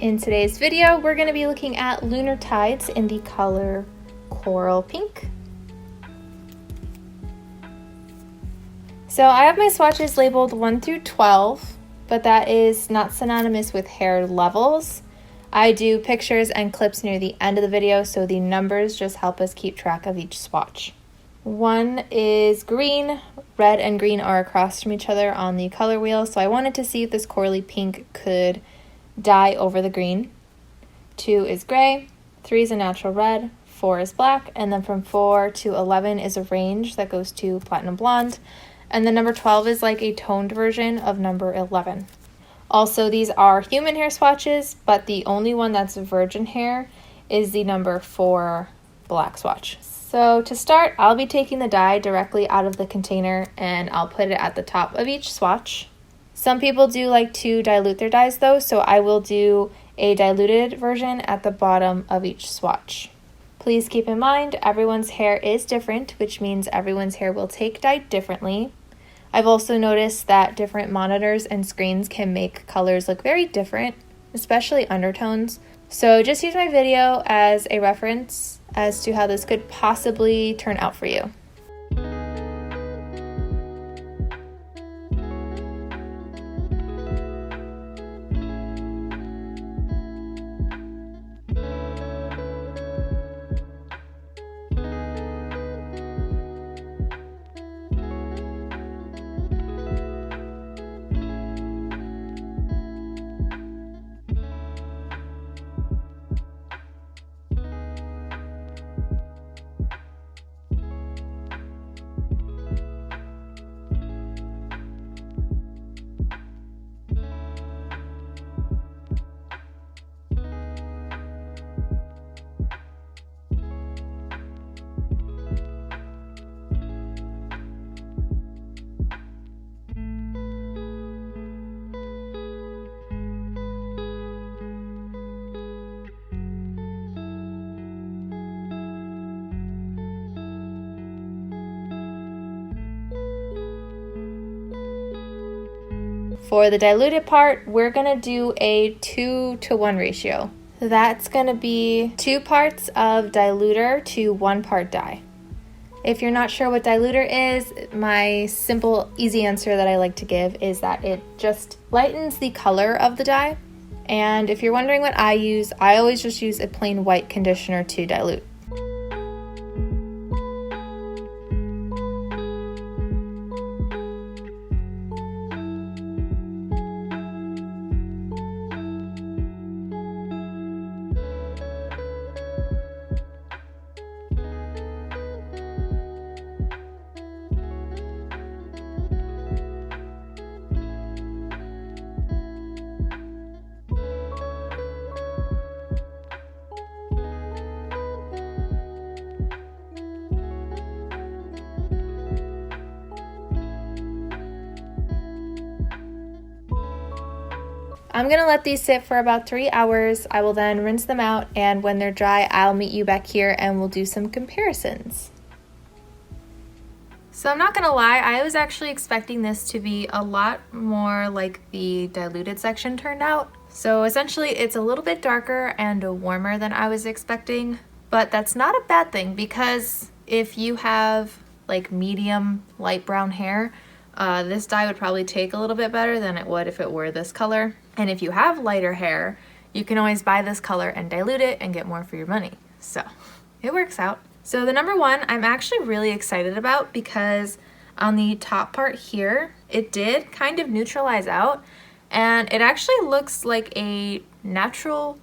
In today's video, we're going to be looking at Lunar Tides in the color Coral Pink. So I have my swatches labeled 1 through 12, but that is not synonymous with hair levels. I do pictures and clips near the end of the video, so the numbers just help us keep track of each swatch. 1 is green, red and green are across from each other on the color wheel, so I wanted to see if this corally pink could dye over the green. 2 is gray, 3 is a natural red, 4 is black, and then from 4 to 11 is a range that goes to platinum blonde, and then number 12 is like a toned version of number 11. Also, these are human hair swatches, but the only one that's virgin hair is the number 4 black swatch. So to start, I'll be taking the dye directly out of the container and I'll put it at the top of each swatch. Some people do like to dilute their dyes though, so I will do a diluted version at the bottom of each swatch. Please keep in mind, everyone's hair is different, which means everyone's hair will take dye differently. I've also noticed that different monitors and screens can make colors look very different, especially undertones. So just use my video as a reference as to how this could possibly turn out for you. For the diluted part, we're gonna do a 2-to-1 ratio. That's gonna be 2 parts of diluter to 1 part dye. If you're not sure what diluter is, my simple, easy answer that I like to give is that it just lightens the color of the dye. And if you're wondering what I use, I always just use a plain white conditioner to dilute. I'm gonna let these sit for about 3 hours. I will then rinse them out, and when they're dry, I'll meet you back here and we'll do some comparisons. So I'm not gonna lie, I was actually expecting this to be a lot more like the diluted section turned out. So essentially it's a little bit darker and warmer than I was expecting, but that's not a bad thing because if you have like medium light brown hair, this dye would probably take a little bit better than it would if it were this color. And if you have lighter hair, you can always buy this color and dilute it and get more for your money. So it works out. So the number 1 I'm actually really excited about because on the top part here, it did kind of neutralize out and it actually looks like a natural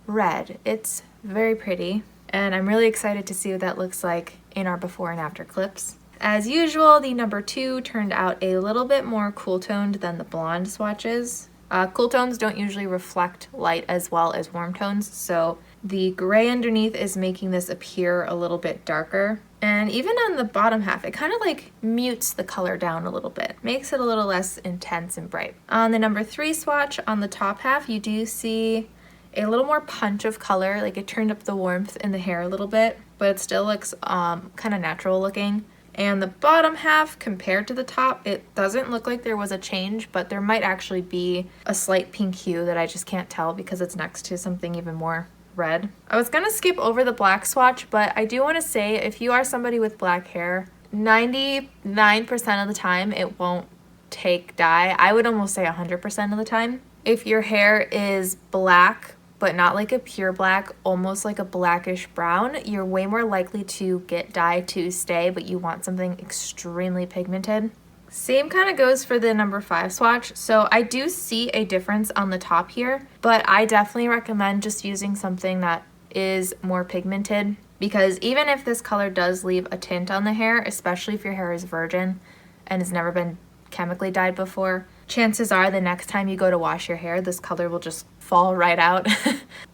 red. It's very pretty and I'm really excited to see what that looks like in our before and after clips. As usual, the number 2 turned out a little bit more cool toned than the blonde swatches. Cool tones don't usually reflect light as well as warm tones, so the gray underneath is making this appear a little bit darker. And even on the bottom half, it kind of like mutes the color down a little bit, makes it a little less intense and bright. On the number 3 swatch, on the top half, you do see a little more punch of color, like it turned up the warmth in the hair a little bit, but it still looks kind of natural looking. And the bottom half compared to the top, it doesn't look like there was a change, but there might actually be a slight pink hue that I just can't tell because it's next to something even more red. I was gonna skip over the black swatch, but I do want to say if you are somebody with black hair, 99% of the time it won't take dye. I would almost say 100% of the time. If your hair is black, but not like a pure black, almost like a blackish brown, you're way more likely to get dye to stay, but you want something extremely pigmented. Same kind of goes for the number 5 swatch. So I do see a difference on the top here, but I definitely recommend just using something that is more pigmented, because even if this color does leave a tint on the hair, especially if your hair is virgin and has never been chemically dyed before, chances are the next time you go to wash your hair, this color will just fall right out.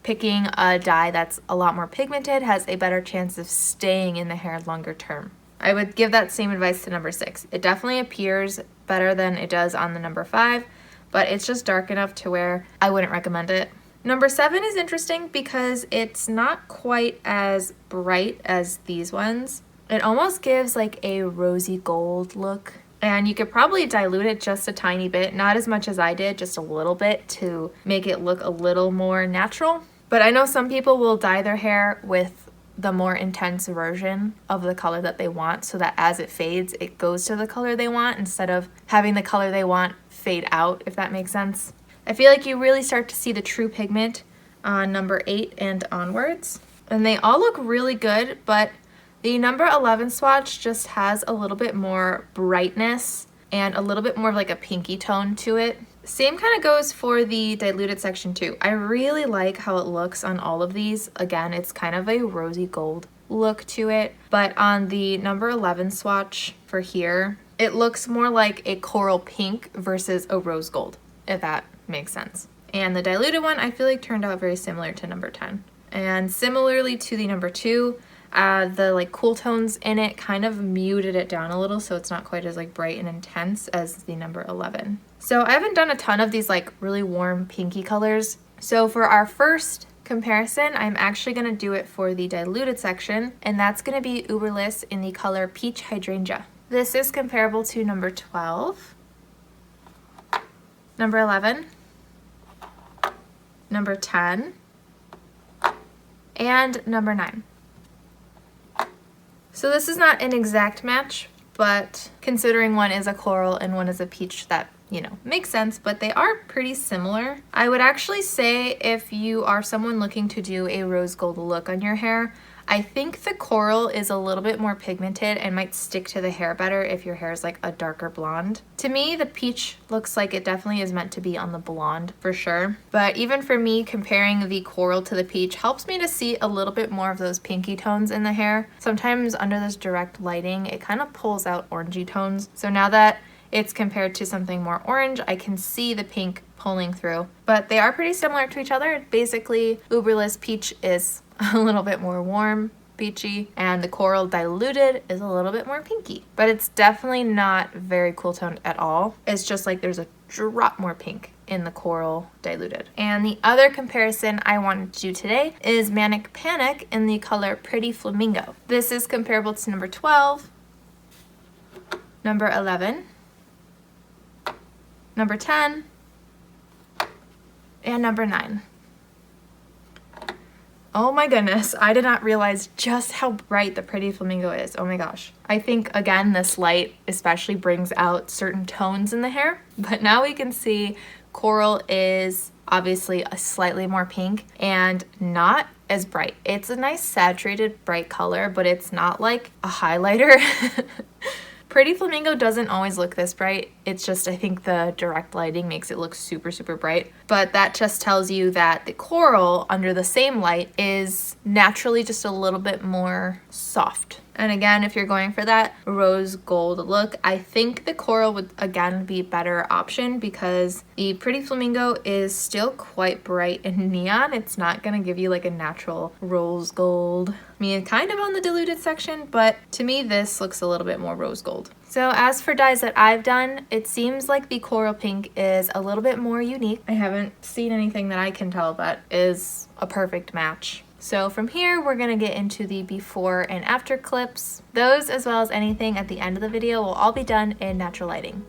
Picking a dye that's a lot more pigmented has a better chance of staying in the hair longer term. I would give that same advice to number 6. It definitely appears better than it does on the number 5, but it's just dark enough to where I wouldn't recommend it. Number 7 is interesting because it's not quite as bright as these ones. It almost gives like a rosy gold look. And you could probably dilute it just a tiny bit, not as much as I did, just a little bit to make it look a little more natural. But I know some people will dye their hair with the more intense version of the color that they want, so that as it fades, it goes to the color they want instead of having the color they want fade out, if that makes sense. I feel like you really start to see the true pigment on number 8 and onwards. And they all look really good, but the number 11 swatch just has a little bit more brightness and a little bit more of like a pinky tone to it. Same kind of goes for the diluted section too. I really like how it looks on all of these. Again, it's kind of a rosy gold look to it, but on the number 11 swatch for here, it looks more like a coral pink versus a rose gold, if that makes sense. And the diluted one I feel like turned out very similar to number 10. And similarly to the number 2, the like cool tones in it kind of muted it down a little, so it's not quite as like bright and intense as the number 11. So I haven't done a ton of these like really warm pinky colors. So for our first comparison, I'm actually going to do it for the diluted section, and that's going to be Uberliss in the color Peach Hydrangea. This is comparable to number 12, number 11, number 10, and number 9. So this is not an exact match, but considering one is a coral and one is a peach, that, you know, makes sense, but they are pretty similar. I would actually say if you are someone looking to do a rose gold look on your hair, I think the coral is a little bit more pigmented and might stick to the hair better if your hair is like a darker blonde. To me, the peach looks like it definitely is meant to be on the blonde for sure. But even for me, comparing the coral to the peach helps me to see a little bit more of those pinky tones in the hair. Sometimes under this direct lighting, it kind of pulls out orangey tones. So now that it's compared to something more orange, I can see the pink pulling through. But they are pretty similar to each other. Basically, Uberliss Peach is a little bit more warm, peachy, and the coral diluted is a little bit more pinky. But it's definitely not very cool toned at all. It's just like there's a drop more pink in the coral diluted. And the other comparison I wanted to do today is Manic Panic in the color Pretty Flamingo. This is comparable to number 12, number 11, number 10, and number 9. Oh my goodness, I did not realize just how bright the Pretty Flamingo is. Oh my gosh. I think, again, this light especially brings out certain tones in the hair, but now we can see coral is obviously a slightly more pink and not as bright. It's a nice saturated bright color, but it's not like a highlighter. Pretty Flamingo doesn't always look this bright. It's just, I think the direct lighting makes it look super, super bright. But that just tells you that the coral under the same light is naturally just a little bit more soft. And again, if you're going for that rose gold look, I think the coral would again be a better option because the Pretty Flamingo is still quite bright and neon. It's not gonna give you like a natural rose gold. I mean, kind of on the diluted section, but to me this looks a little bit more rose gold. So as for dyes that I've done, it seems like the coral pink is a little bit more unique. I haven't seen anything that I can tell that is a perfect match. So from here, we're gonna get into the before and after clips. Those, as well as anything at the end of the video, will all be done in natural lighting.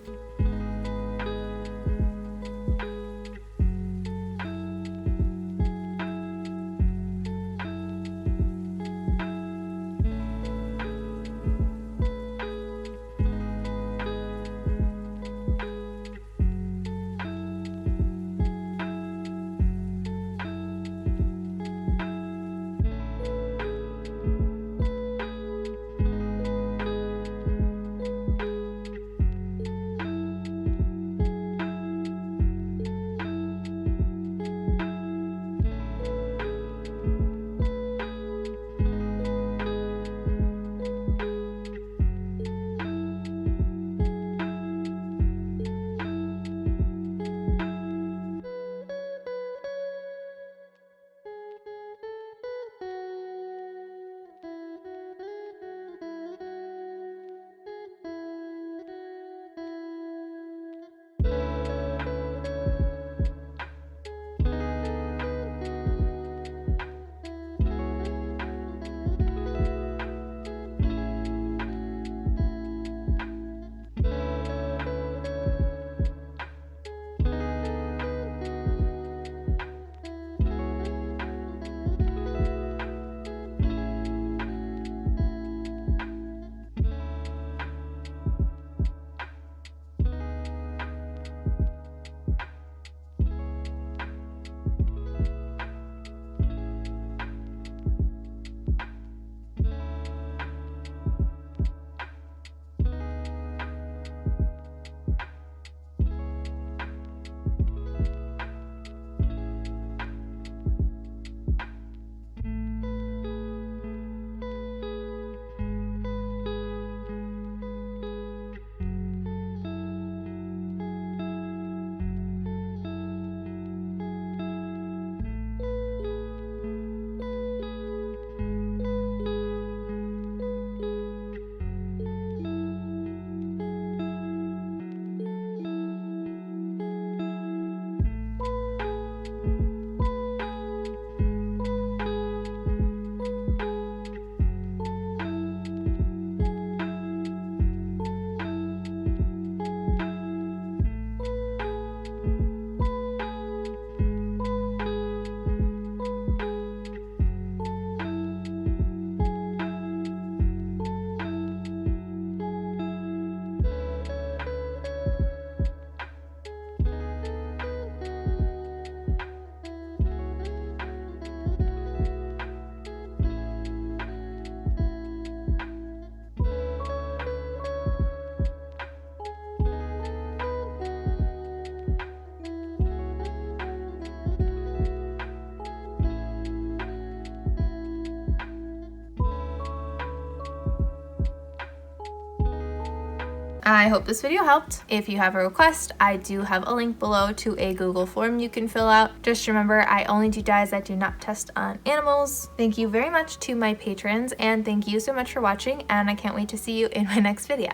I hope this video helped. If you have a request, I do have a link below to a Google form you can fill out. Just remember, I only do dyes that do not test on animals. Thank you very much to my patrons, and thank you so much for watching, and I can't wait to see you in my next video.